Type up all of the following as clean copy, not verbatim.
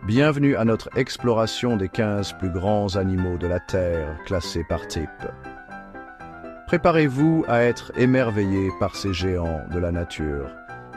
Bienvenue à notre exploration des 15 plus grands animaux de la Terre, classés par type. Préparez-vous à être émerveillés par ces géants de la nature,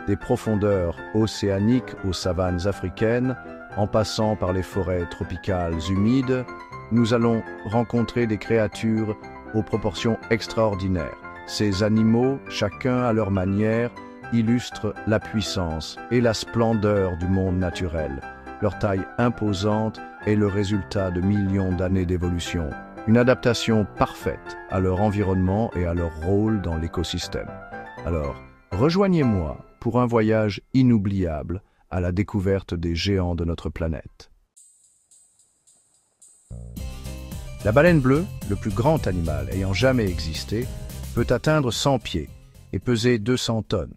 des profondeurs océaniques aux savanes africaines, en passant par les forêts tropicales humides, nous allons rencontrer des créatures aux proportions extraordinaires. Ces animaux, chacun à leur manière, illustrent la puissance et la splendeur du monde naturel. Leur taille imposante est le résultat de millions d'années d'évolution, une adaptation parfaite à leur environnement et à leur rôle dans l'écosystème. Alors, rejoignez-moi pour un voyage inoubliable à la découverte des géants de notre planète. La baleine bleue, le plus grand animal ayant jamais existé, peut atteindre 100 pieds et peser 200 tonnes.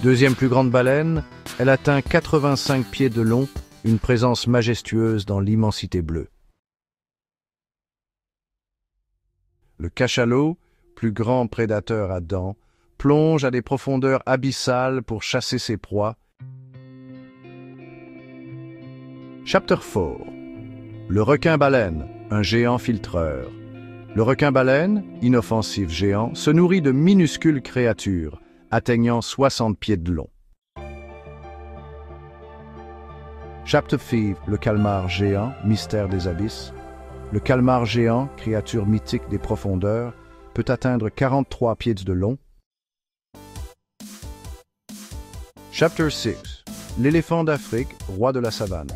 Deuxième plus grande baleine, elle atteint 85 pieds de long, une présence majestueuse dans l'immensité bleue. Le cachalot, plus grand prédateur à dents, plonge à des profondeurs abyssales pour chasser ses proies. Chapter 4. Le requin-baleine, un géant filtreur. Le requin-baleine, inoffensif géant, se nourrit de minuscules créatures, atteignant 60 pieds de long. Chapter 5. Le calmar géant, mystère des abysses. Le calmar géant, créature mythique des profondeurs, peut atteindre 43 pieds de long. Chapter 6. L'éléphant d'Afrique, roi de la savane.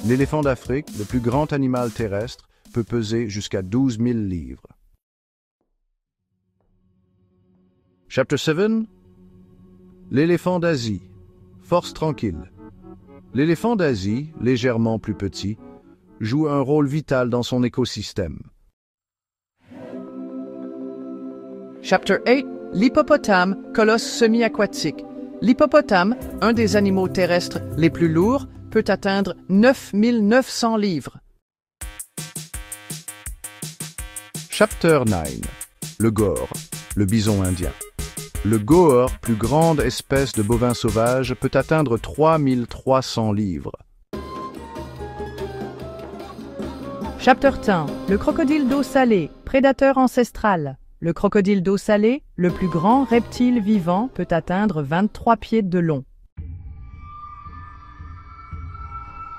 L'éléphant d'Afrique, le plus grand animal terrestre, peut peser jusqu'à 12 000 livres. Chapter 7. L'éléphant d'Asie, force tranquille. L'éléphant d'Asie, légèrement plus petit, joue un rôle vital dans son écosystème. Chapter 8. L'hippopotame, colosse semi-aquatique. L'hippopotame, un des animaux terrestres les plus lourds, peut atteindre 9 900 livres. Chapter 9. Le gaur, le bison indien. Le gaur, plus grande espèce de bovin sauvage, peut atteindre 3 300 livres. Chapter 10. Le crocodile d'eau salée, prédateur ancestral. Le crocodile d'eau salée, le plus grand reptile vivant, peut atteindre 23 pieds de long.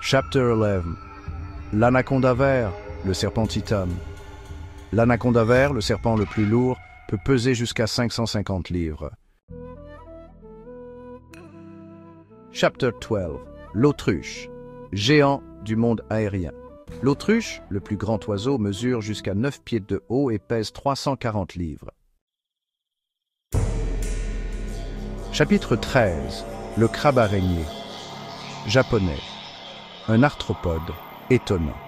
Chapter 11. L'anaconda vert, le serpentitum. L'anaconda vert, le serpent le plus lourd, peut peser jusqu'à 550 livres. Chapter 12. L'autruche, géant du monde aérien. L'autruche, le plus grand oiseau, mesure jusqu'à 9 pieds de haut et pèse 340 livres. Chapitre 13. Le crabe-araignée, japonais. Un arthropode étonnant.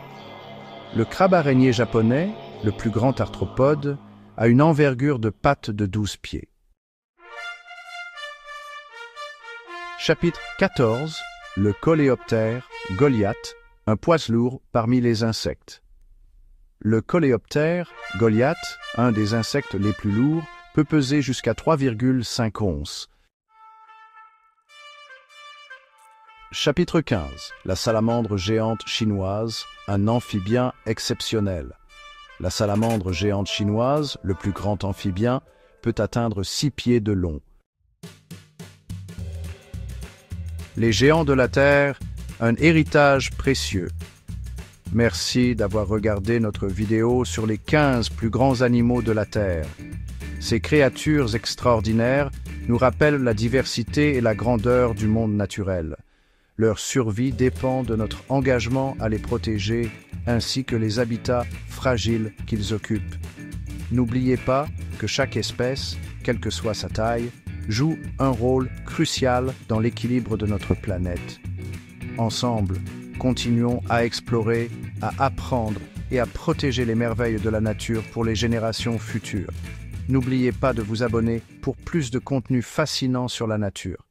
Le crabe-araignée japonais, le plus grand arthropode, a une envergure de pattes de 12 pieds. Chapitre 14. Le coléoptère Goliath, un poids-lourd parmi les insectes. Le coléoptère Goliath, un des insectes les plus lourds, peut peser jusqu'à 3,5 onces. Chapitre 15. La salamandre géante chinoise, un amphibien exceptionnel. La salamandre géante chinoise, le plus grand amphibien, peut atteindre 6 pieds de long. Les géants de la Terre, un héritage précieux. Merci d'avoir regardé notre vidéo sur les 15 plus grands animaux de la Terre. Ces créatures extraordinaires nous rappellent la diversité et la grandeur du monde naturel. Leur survie dépend de notre engagement à les protéger ainsi que les habitats fragiles qu'ils occupent. N'oubliez pas que chaque espèce, quelle que soit sa taille, joue un rôle crucial dans l'équilibre de notre planète. Ensemble, continuons à explorer, à apprendre et à protéger les merveilles de la nature pour les générations futures. N'oubliez pas de vous abonner pour plus de contenu fascinant sur la nature.